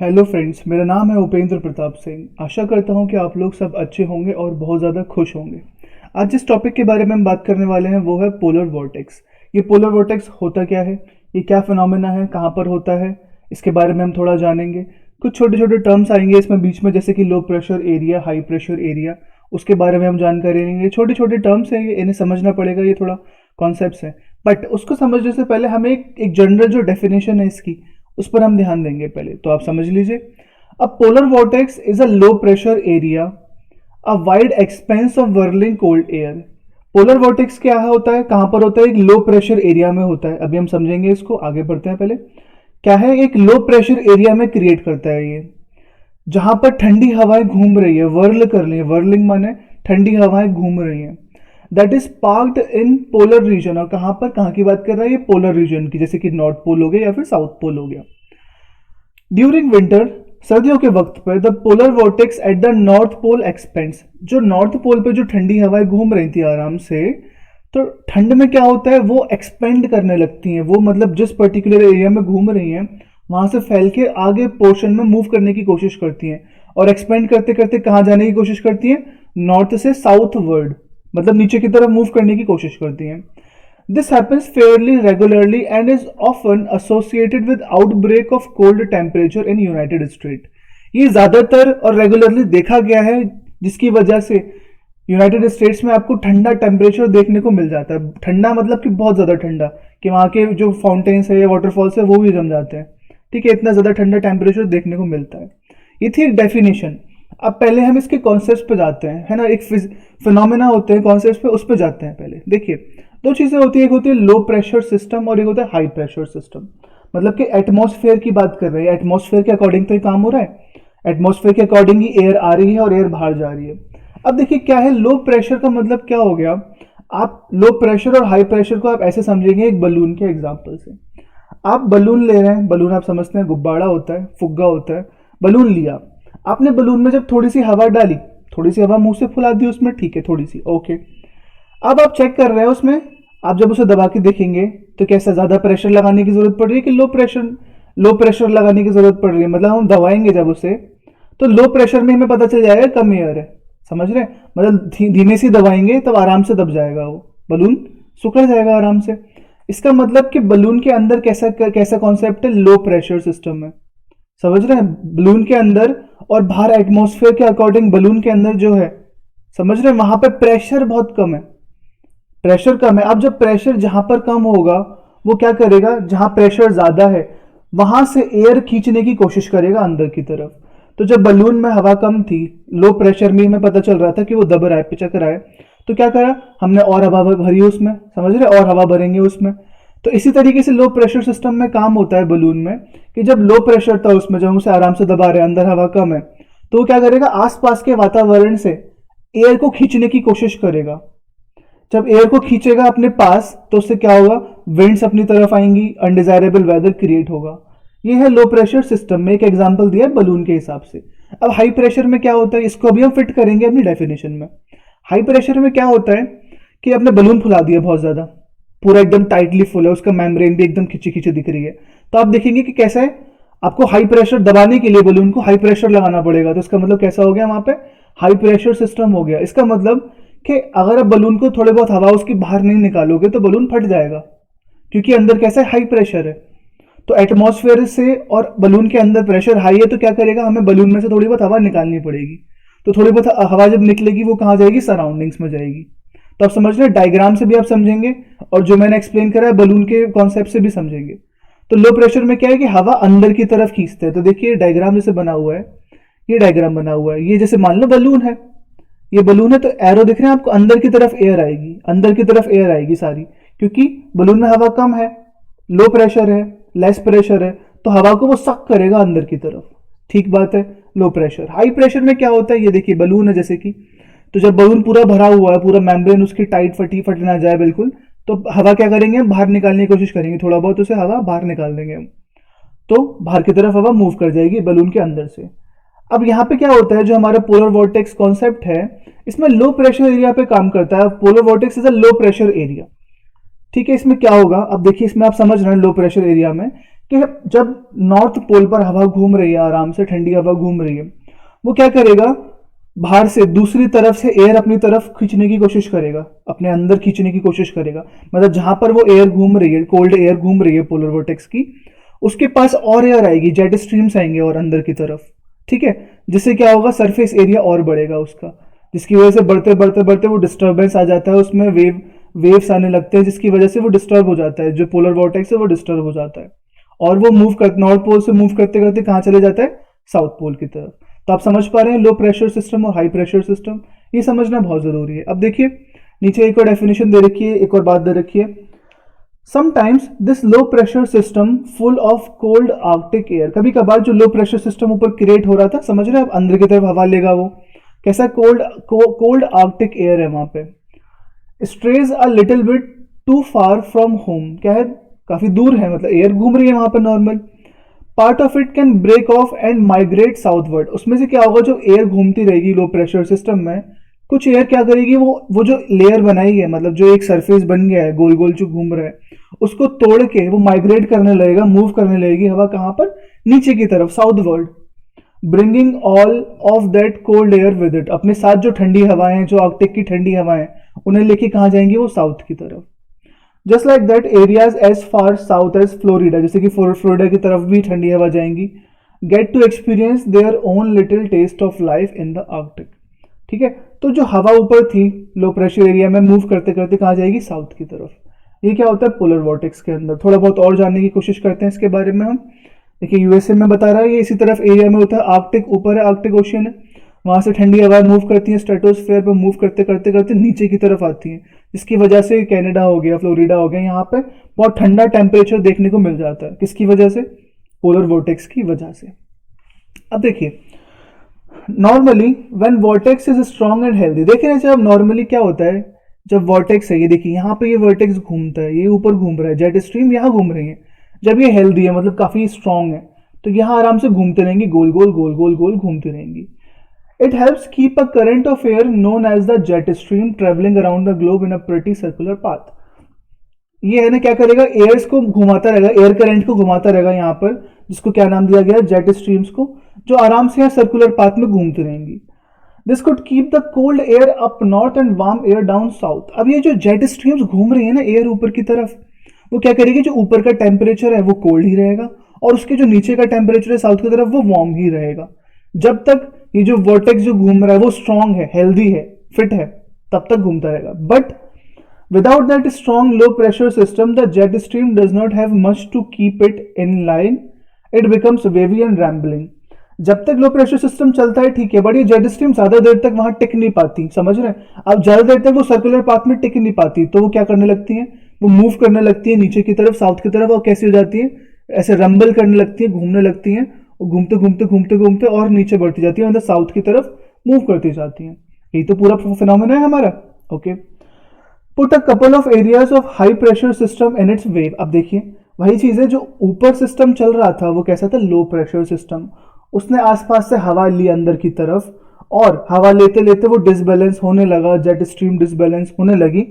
Hello friends, मेरा नाम है उपेंद्र प्रताप सिंह। आशा करता हूं कि आप लोग सब अच्छे होंगे और बहुत ज़्यादा खुश होंगे। आज जिस टॉपिक के बारे में हम बात करने वाले हैं वो है पोलर वॉर्टेक्स। ये पोलर वॉर्टेक्स होता क्या है, ये क्या फिनोमेना है, कहाँ पर होता है, इसके बारे में हम थोड़ा जानेंगे। कुछ छोटे छोटे टर्म्स आएंगे इसमें बीच में, जैसे कि लो pressure area, high pressure area, उसके बारे में हम जानकारी लेंगे। छोटे छोटे टर्म्स हैं, ये इन्हें समझना पड़ेगा, ये थोड़ा कॉन्सेप्ट्स हैं। बट उसको समझने से पहले हमें एक जनरल जो डेफिनेशन है इसकी, उस पर हम ध्यान देंगे पहले। तो आप समझ लीजिए, a polar vortex is a low pressure area, a wide expense of whirling cold air. Polar vortex क्या होता है, कहां पर होता है? एक लो प्रेशर एरिया में होता है। अभी हम समझेंगे इसको, आगे बढ़ते हैं। पहले क्या है, एक लो प्रेशर एरिया में क्रिएट करता है ये, जहां पर ठंडी हवाएं घूम रही है, वर्ल कर रही है। वर्लिंग माने ठंडी हवाएं घूम रही हैं। That is parked in polar region. और कहां की बात कर रहा है ये? पोलर रीजन की, जैसे कि नॉर्थ पोल हो गया या फिर साउथ पोल हो गया। ड्यूरिंग विंटर, सर्दियों के वक्त पर, the polar vortex at the north pole expands. जो नॉर्थ पोल पे जो ठंडी हवाएं घूम रही थी आराम से, तो ठंड में क्या होता है, वो एक्सपेंड करने लगती हैं। वो मतलब जिस पर्टिकुलर एरिया में घूम रही हैं वहां से फैल के आगे पोर्शन में मूव करने की कोशिश करती हैं। और एक्सपेंड करते करते कहाँ जाने की कोशिश करती हैं? नॉर्थ से साउथ वर्ड, मतलब नीचे की तरफ मूव करने की कोशिश करती हैं। This happens fairly regularly and is often associated with outbreak of cold temperature in United States. ये ज़्यादातर और रेगुलरली देखा गया है, जिसकी वजह से यूनाइटेड स्टेट्स में आपको ठंडा टेम्परेचर देखने को मिल जाता है। ठंडा मतलब कि बहुत ज़्यादा ठंडा, कि वहाँ के जो फाउंटेन्स है या वाटरफॉल्स है वो भी जम जाते हैं। ठीक है, इतना ज़्यादा ठंडा टेम्परेचर देखने को मिलता है। ये थी एक डेफिनेशन। अब पहले हम इसके कॉन्सेप्ट पे जाते हैं, है ना। एक फिनोमेना होते हैं कॉन्सेप्ट पे, उस पे जाते हैं। पहले देखिए, दो चीज़ें होती है, एक होती है लो प्रेशर सिस्टम और एक होता है हाई प्रेशर सिस्टम। मतलब कि एटमॉस्फेयर की बात कर रहे हैं, एटमॉस्फेयर के अकॉर्डिंग तो ये काम हो रहा है। एटमॉस्फेयर के अकॉर्डिंग ही एयर आ रही है और एयर बाहर जा रही है। अब देखिए क्या है, लो प्रेशर का मतलब क्या हो गया। आप लो प्रेशर और हाई प्रेशर को आप ऐसे समझेंगे, एक बलून के एग्जाम्पल से। आप बलून ले रहे हैं, बलून आप समझते हैं गुब्बारा होता है, फुग्गा होता है। बलून लिया आपने, बलून में जब थोड़ी सी हवा डाली, थोड़ी सी हवा मुंह से फुला दी उसमें, ठीक है, थोड़ी सी, ओके। अब आप चेक कर रहे हैं उसमें, आप जब उसे दबा के देखेंगे तो कैसा, ज्यादा प्रेशर लगाने की जरूरत पड़ रही है कि लो प्रेशर लगाने की जरूरत पड़ रही है? मतलब हम दबाएंगे जब उसे, तो लो प्रेशर में हमें पता चल जाएगा कम एयर है। समझ रहे हैं? मतलब धीमे से दबाएंगे तब आराम से दब जाएगा, वो बलून सुखड़ जाएगा आराम से। इसका मतलब कि बलून के अंदर कैसा कैसा कॉन्सेप्ट है, लो प्रेशर सिस्टम है। समझ रहे हैं? बलून के अंदर और बाहर एटमॉस्फेयर के अकॉर्डिंग बलून के अंदर जो है, समझ रहे हैं, वहां पे प्रेशर बहुत कम है। प्रेशर कम है। अब जब प्रेशर जहां पर कम होगा, वो क्या करेगा, जहां प्रेशर ज्यादा है वहां से एयर खींचने की कोशिश करेगा अंदर की तरफ। तो जब बलून में हवा कम थी, लो प्रेशर में हमें पता चल रहा था कि वो दब रहा है, पिचक रहा है, तो क्या करा हमने, और हवा भरी उसमें। समझ रहे? और हवा भरेंगे उसमें। तो इसी तरीके से लो प्रेशर सिस्टम में काम होता है बलून में, कि जब लो प्रेशर था उसमें, जब हम उसे आराम से दबा रहे हैं, अंदर हवा कम है, तो वो क्या करेगा, आसपास के वातावरण से एयर को खींचने की कोशिश करेगा। जब एयर को खींचेगा अपने पास, तो उससे क्या होगा, विंड्स अपनी तरफ आएंगी, अनडिजायरेबल वेदर क्रिएट होगा। ये है लो प्रेशर सिस्टम में, एक एग्जांपल दिया है बलून के हिसाब से। अब हाई प्रेशर में क्या होता है, इसको अभी हम फिट करेंगे अपनी डेफिनेशन में। हाई प्रेशर में क्या होता है कि आपने बलून फुला दिया बहुत ज्यादा, पूरा एकदम टाइटली फुल है, उसका मेम्ब्रेन भी एकदम खिंची खिंची दिख रही है। तो आप देखेंगे कि कैसा है, आपको हाई प्रेशर दबाने के लिए बलून को हाई प्रेशर लगाना पड़ेगा। तो इसका मतलब कैसा हो गया, वहां पे हाई प्रेशर सिस्टम हो गया। इसका मतलब कि अगर आप बलून को थोड़े बहुत हवा उसकी बाहर नहीं निकालोगे तो बलून फट जाएगा, क्योंकि अंदर कैसा है, हाई प्रेशर है। तो एटमॉस्फेयर से और बलून के अंदर प्रेशर हाई है, तो क्या करेगा, हमें बलून में से थोड़ी बहुत हवा निकालनी पड़ेगी। तो थोड़ी बहुत हवा जब निकलेगी वो कहाँ जाएगी, सराउंडिंग्स में जाएगी। तो आप समझ रहे हैं, डायग्राम से भी आप समझेंगे और जो मैंने एक्सप्लेन करा है बलून के कॉन्सेप्ट से भी समझेंगे। तो लो प्रेशर में क्या है कि हवा अंदर की तरफ खींचते हैं। तो देखिए डायग्राम जैसे बना हुआ है, ये डायग्राम बना हुआ है, ये जैसे मान लो बलून है, ये बलून है, तो एरो दिख रहे हैं आपको, अंदर की तरफ एयर आएगी, अंदर की तरफ एयर आएगी सारी, क्योंकि बलून में हवा कम है, लो प्रेशर है, लेस प्रेशर है, तो हवा को वो सक करेगा अंदर की तरफ। ठीक बात है, लो प्रेशर। हाई प्रेशर में क्या होता है, ये देखिए बलून है जैसे कि, तो जब बलून पूरा भरा हुआ है, पूरा मेम्ब्रेन उसकी टाइट फट ना जाए बिल्कुल, तो हवा क्या करेंगे, बाहर निकालने की कोशिश करेंगे, थोड़ा बहुत उसे हवा बाहर निकाल देंगे हम, तो बाहर की तरफ हवा मूव कर जाएगी बलून के अंदर से। अब यहाँ पे क्या होता है, जो हमारा पोलर वॉर्टेक्स कॉन्सेप्ट है, इसमें लो प्रेशर एरिया पे काम करता है। Polar vortex is a low pressure area. ठीक है, इसमें क्या होगा, अब देखिए इसमें आप समझ रहे हैं लो प्रेशर एरिया में, कि जब नॉर्थ पोल पर हवा घूम रही है, आराम से ठंडी हवा घूम रही है, वो क्या करेगा, बाहर से दूसरी तरफ से एयर अपनी तरफ खींचने की कोशिश करेगा, अपने अंदर खींचने की कोशिश करेगा। मतलब जहां पर वो एयर घूम रही है, कोल्ड एयर घूम रही है पोलर वोर्टेक्स की, उसके पास और एयर आएगी, जेट स्ट्रीम्स आएंगे और अंदर की तरफ, ठीक है। जिससे क्या होगा, सरफेस एरिया और बढ़ेगा उसका, जिसकी वजह से बढ़ते बढ़ते बढ़ते वो डिस्टर्बेंस आ जाता है, उसमें वेव्स आने लगते हैं, जिसकी वजह से वो डिस्टर्ब हो जाता है, जो पोलर वोर्टेक्स है वो डिस्टर्ब हो जाता है, और वो मूव कर नॉर्थ पोल से मूव करते करते कहाँ चले जाता है, साउथ पोल की तरफ। तो आप समझ पा रहे हैं लो प्रेशर सिस्टम और हाई प्रेशर सिस्टम, ये समझना बहुत जरूरी है। अब देखिए नीचे एक और डेफिनेशन दे रखी है, एक और बात दे रखी है, sometimes this low pressure system full of cold Arctic air. कभी कभार जो लो प्रेशर सिस्टम ऊपर क्रिएट हो रहा था, समझ रहे हैं, अब अंदर की तरफ हवा लेगा, वो कैसा कोल्ड आर्कटिक एयर है वहां पे, strays a little bit too far from home, क्या है, काफी दूर है, मतलब एयर घूम रही है वहां पर normal, part of it can break off and migrate southward. उसमें से क्या होगा, जो एयर घूमती रहेगी लो प्रेशर सिस्टम में, कुछ एयर क्या करेगी, वो जो लेयर बनाई है, मतलब जो एक सरफेस बन गया है गोल गोल जो घूम रहा है, उसको तोड़ के वो माइग्रेट करने लगेगा, मूव करने लगेगी हवा, कहां पर, नीचे की तरफ, southward, bringing all of that cold air with it. अपने साथ जो ठंडी हवाएं हैं, जो आर्कटिक की ठंडी हवाएं, उन्हें लेके कहां जाएंगी, वो साउथ की तरफ। Just like that areas as far south as Florida, जैसे कि फ्लोरिडा की तरफ भी ठंडी हवा जाएंगी, get to experience their own little taste of life in the Arctic, ठीक है। तो जो हवा ऊपर थी लो प्रेशर एरिया में मूव करते करते कहाँ जाएगी, साउथ की तरफ। ये क्या होता है पोलर वॉर्टेक्स के अंदर। थोड़ा बहुत और जानने की कोशिश करते हैं इसके बारे में हम। देखिए यूएसए में बता रहा है, ये इसी तरफ एरिया में होता है, आर्कटिक ऊपर है, आर्कटिक ओशियन है, वहां से ठंडी हवा मूव करती है, स्ट्रेटोस्फेयर पर मूव करते करते करते नीचे की तरफ आती है, जिसकी वजह से कनाडा हो गया, फ्लोरिडा हो गया, यहाँ पे बहुत ठंडा टेम्परेचर देखने को मिल जाता है। किसकी वजह से, पोलर वोर्टेक्स की वजह से। अब देखिए normally when vortex is strong and healthy, देखिए ना जब नॉर्मली क्या होता है, जब वोर्टेक्स है, ये देखिए यहाँ पे ये वोर्टेक्स घूमता है, ये ऊपर घूम रहा है, जेट स्ट्रीम यहाँ घूम रही है, जब ये हेल्दी है मतलब काफी स्ट्रॉन्ग है, तो यहाँ आराम से घूमते रहेंगी, गोल गोल गोल गोल गोल घूमती रहेंगी। It helps keep a current of air known as the jet stream traveling around the globe in a pretty circular path. ये है ना क्या करेगा, एयर्स को घुमाता रहेगा, एयर करंट को घुमाता रहेगा यहाँ पर, जिसको क्या नाम दिया गया, जेट स्ट्रीम्स को, जो आराम से यहाँ सर्कुलर पाथ में घूमती रहेंगी। This could keep the cold air up north and warm air down south. अब ये जो जेट स्ट्रीम्स घूम रही है ना एयर ऊपर की तरफ, वो क्या करेगी, जो ऊपर का टेम्परेचर है वो कोल्ड ही रहेगा, और उसके जो नीचे का टेम्परेचर है साउथ की तरफ वो वार्म ही रहेगा। जब तक ये जो वोर्टेक्स जो घूम रहा है वो स्ट्रांग है, हेल्दी है, फिट है, तब तक घूमता रहेगा। But without that strong low pressure system the jet stream does not have much to keep it in line, it becomes wavy and rambling. जब तक लो प्रेशर सिस्टम चलता है ठीक है, बट ये जेट स्ट्रीम ज्यादा देर तक वहां टिक नहीं पाती, समझ रहे हैं। अब ज्यादा देर तक वो सर्कुलर पाथ में टिक नहीं पाती, तो वो क्या करने लगती है, वो मूव करने लगती है नीचे की तरफ, साउथ की तरफ, और कैसी हो जाती है, ऐसे रंबल करने लगती है, घूमने लगती है, घूमते घूमते घूमते घूमते और नीचे बढ़ती जाती है, मतलब साउथ की तरफ मूव करती जाती है। यही तो पूरा फिनोमेना है हमारा। Okay, put a couple of areas of high pressure system in its wave. अब देखिए वही चीज है, जो ऊपर सिस्टम चल रहा था वो कैसा था, लो प्रेशर सिस्टम, उसने आसपास से हवा ली अंदर की तरफ, और हवा लेते लेते वो डिसबैलेंस होने लगा, जेट स्ट्रीम डिसबैलेंस होने लगी,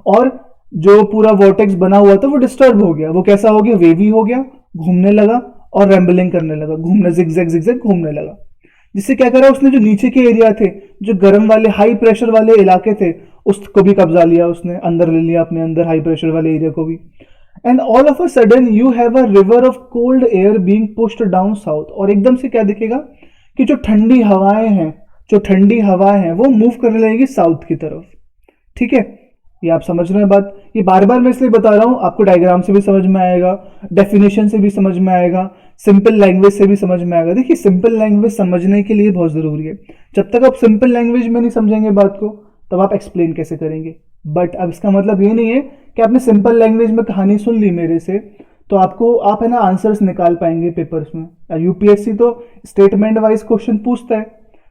और जो पूरा वोर्टेक्स बना हुआ था वो डिस्टर्ब हो गया। वो कैसा हो गया, वेवी हो गया, घूमने लगा और रैम्बलिंग करने लगा, घूमने जिगजैग जिगजैग घूमने लगा। जिससे क्या करा, उसने जो नीचे के एरिया थे, जो गर्म वाले हाई प्रेशर वाले इलाके थे, उसको भी कब्जा लिया, उसने अंदर ले लिया अपने अंदर, हाई प्रेशर वाले एरिया को भी। And all of a sudden you have a river of cold air being pushed down south. और एकदम से क्या दिखेगा कि जो ठंडी हवाएं हैं, जो ठंडी हवाएं हैं वो मूव करने लगेगी साउथ की तरफ। ठीक है, ये आप समझ रहे हैं बात। ये बार बार मैं इसलिए बता रहा हूं, आपको डायग्राम से भी समझ में आएगा, डेफिनेशन से भी समझ में आएगा, सिंपल लैंग्वेज से भी समझ में आएगा। देखिए सिंपल लैंग्वेज समझने के लिए बहुत जरूरी है। जब तक आप सिंपल लैंग्वेज में नहीं समझेंगे बात को, तब आप एक्सप्लेन कैसे करेंगे। बट अब इसका मतलब ये नहीं है कि आपने सिंपल लैंग्वेज में कहानी सुन ली मेरे से तो आप है ना आंसर्स निकाल पाएंगे पेपर्स में। यूपीएससी तो स्टेटमेंट वाइज क्वेश्चन पूछता है,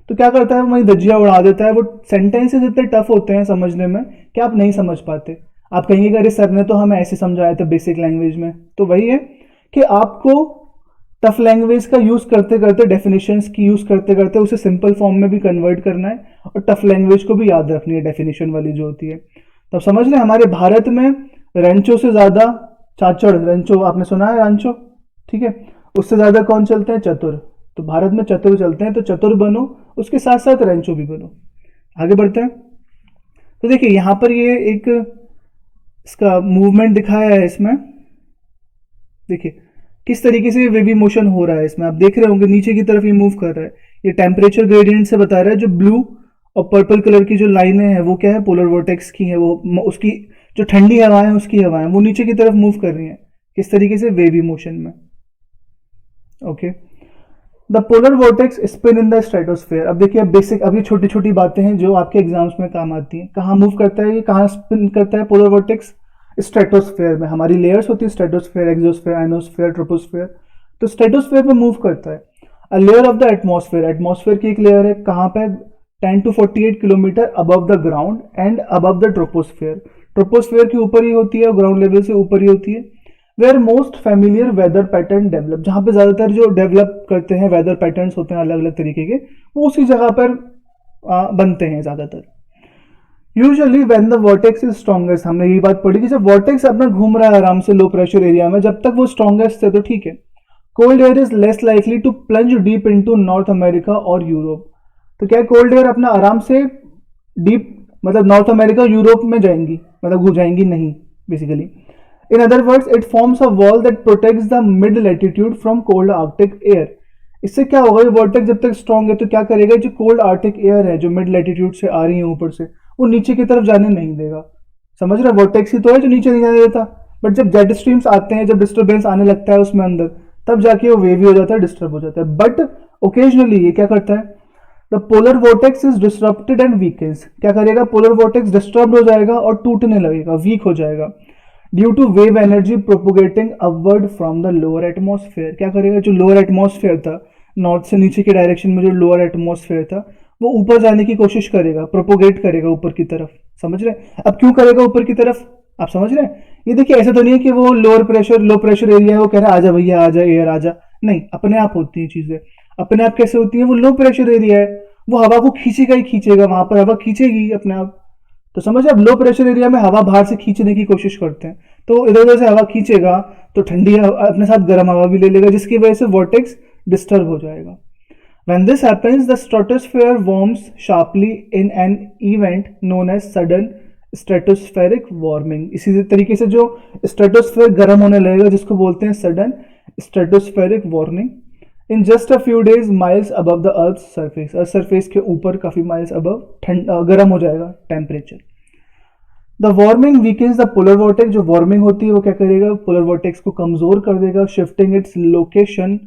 तो क्या करता है वही धज्जियां उड़ा देता है। वो सेंटेंसेस इतने टफ होते हैं समझने में कि आप नहीं समझ पाते। आप कहेंगे कि अरे सर ने तो हमें ऐसे समझाया था बेसिक लैंग्वेज में। तो वही है कि आपको टफ लैंग्वेज का यूज करते करते, डेफिनेशंस की यूज करते करते उसे सिंपल फॉर्म में भी कन्वर्ट करना है, और टफ लैंग्वेज को भी याद रखनी है, डेफिनेशन वाली जो होती है। तब समझ लें हमारे भारत में रेंचो से ज्यादा चाचड़, रेंचो आपने सुना है, रांचो ठीक है। उससे ज़्यादा कौन चलते हैं? चतुर। तो भारत में चतुर चलते हैं, तो चतुर बनो, उसके साथ साथ रेंचो भी बनो। आगे बढ़ते हैं। तो देखिए यहाँ पर ये एक इसका मूवमेंट दिखाया है इसमें। देखिए किस तरीके से वेवी मोशन हो रहा है इसमें, आप देख रहे होंगे नीचे की तरफ ये मूव कर रहा है। ये टेम्परेचर ग्रेडियंट से बता रहा है। जो ब्लू और पर्पल कलर की जो लाइनें हैं वो क्या है? पोलर वोर्टेक्स की है। वो उसकी जो ठंडी हवाएं हैं उसकी हवाएं वो नीचे की तरफ मूव कर रही हैं। किस तरीके से? वेवी मोशन में। Okay. The polar vortex spin in the stratosphere. अब देखिए, अब बेसिक, अभी छोटी छोटी बातें हैं जो आपके एग्जाम्स में काम आती हैं। कहाँ मूव करता है ये, कहाँ स्पिन करता है पोलर वोर्टेक्स? स्ट्रेटोस्फेयर में। हमारी लेयर्स होती है स्ट्रेटोस्फेयर, एक्सोस्फेयर, आयनोस्फेयर, ट्रोपोस्फेयर। तो स्ट्रेटोस्फेयर में मूव करता है। A layer of the atmosphere, atmosphere की एक लेयर है, कहाँ पे? 10 to 48 kilometre above the ground and above the troposphere. Troposphere के ऊपर ही होती है और ग्राउंड लेवल से ऊपर ही होती है। Where most familiar weather pattern develop, जहाँ पे ज्यादातर जो डेवलप करते हैं वेदर पैटर्न्स होते हैं अलग अलग तरीके के, वो उसी जगह पर बनते हैं ज्यादातर। Usually when the vertex is strongest, हमने यही बात पढ़ी कि जब वर्टेक्स अपना घूम रहा है आराम से लो प्रेशर एरिया में, जब तक वो स्ट्रॉन्गेस्ट है तो ठीक है। Cold air is less likely to plunge deep into North America और यूरोप। तो क्या कोल्ड एयर अपना आराम से डीप, मतलब नॉर्थ अमेरिका यूरोप में जाएंगी, मतलब घुस जाएंगी नहीं basically. In other words it forms a wall that protects the mid latitude from cold Arctic air. इससे क्या होगा? ये वर्टेक्स जब तक स्ट्रॉन्ग है तो क्या करेगा? जो कोल्ड आर्कटिक एयर है जो मिड लैटिट्यूड से आ रही है ऊपर से, वो नीचे की तरफ जाने नहीं देगा। समझ रहे? वर्टेक्स ही तो है जो नीचे नहीं जाने देता। बट जब जेट स्ट्रीम्स आते हैं, जब डिस्टर्बेंस आने लगता है उसमें अंदर, तब जाके वो वेवी हो जाता है, डिस्टर्ब हो जाता है। बट ओकेजनली ये क्या करता है? The polar vortex is disrupted and weakens. क्या करेगा? पोलर वोर्टेक्स डिस्टर्ब हो जाएगा और टूटने लगेगा, वीक हो जाएगा। Due to wave energy propagating upward from the lower atmosphere. क्या करेगा? जो लोअर एटमॉस्फेयर था, नॉर्थ से नीचे के डायरेक्शन में जो लोअर एटमॉस्फेयर था, वो ऊपर जाने की कोशिश करेगा, प्रोपोगेट करेगा ऊपर की तरफ। समझ रहे? अब क्यों करेगा ऊपर की तरफ? आप समझ रहे हैं? ये देखिए, ऐसा तो नहीं है कि वो लोअर प्रेशर, लो प्रेशर एरिया है, वो कह रहा है आजा भैया आजा, एयर आजा। नहीं, अपने आप होती है चीजें। अपने आप कैसे होती है? वो लो प्रेशर एरिया है, वो हवा को खींचेगा ही खींचेगा, वहां पर हवा खींचेगी अपने आप। तो समझ, अब लो प्रेशर एरिया में हवा बाहर से खींचने की कोशिश करते हैं, तो इधर उधर से हवा खींचेगा तो ठंडी अपने साथ गर्म हवा भी ले लेगा, जिसकी वजह से वर्टेक्स डिस्टर्ब हो जाएगा। When this happens, the stratosphere warms sharply in an event known as sudden stratospheric warming। इसी तरीके से जो स्ट्रेटोस्फेयर गर्म होने लगेगा, जिसको बोलते हैं sudden stratospheric warming, in just a few days miles above the earth surface. Earth surface के ऊपर काफी माइल्स अबव ठंड गर्म हो जाएगा temperature. The warming weakens the polar vortex. जो वार्मिंग होती है वो क्या करेगा? पोलर वोर्टेक्स को कमजोर कर देगा, shifting its location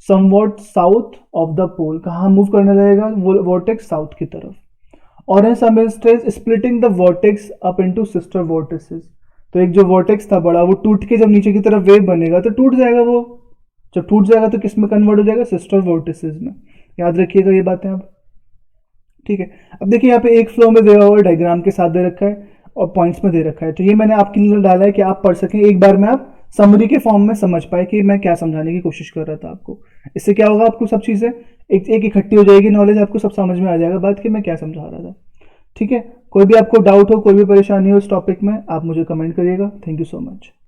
somewhat south of the pole. कहाँ मूव करने लगेगा वोर्टेक्स? साउथ की तरफ। और in some instances splitting the vortex up into sister vortices. तो एक जो वोर्टेक्स था बड़ा, वो टूट के जब नीचे की तरफ वेव बनेगा तो टूट जाएगा। वो जब टूट जाएगा तो किस में कन्वर्ट हो जाएगा? सिस्टर वोर्टिसेस में। याद रखिएगा ये बातें अब, ठीक है। अब देखिए यहाँ पे एक फ्लो में दिया हुआ डायग्राम के साथ दे रखा है और पॉइंट्स में दे रखा है, तो ये मैंने आपके लिए डाला है कि आप पढ़ सकें, एक बार में आप समरी के फॉर्म में समझ पाए कि मैं क्या समझाने की कोशिश कर रहा था आपको। इससे क्या होगा? आपको सब चीज़ें एक एक इकट्ठी हो जाएगी, नॉलेज आपको सब समझ में आ जाएगा बात कि मैं क्या समझा रहा था। ठीक है, कोई भी आपको डाउट हो, कोई भी परेशानी हो इस टॉपिक में, आप मुझे कमेंट करिएगा। Thank you so much.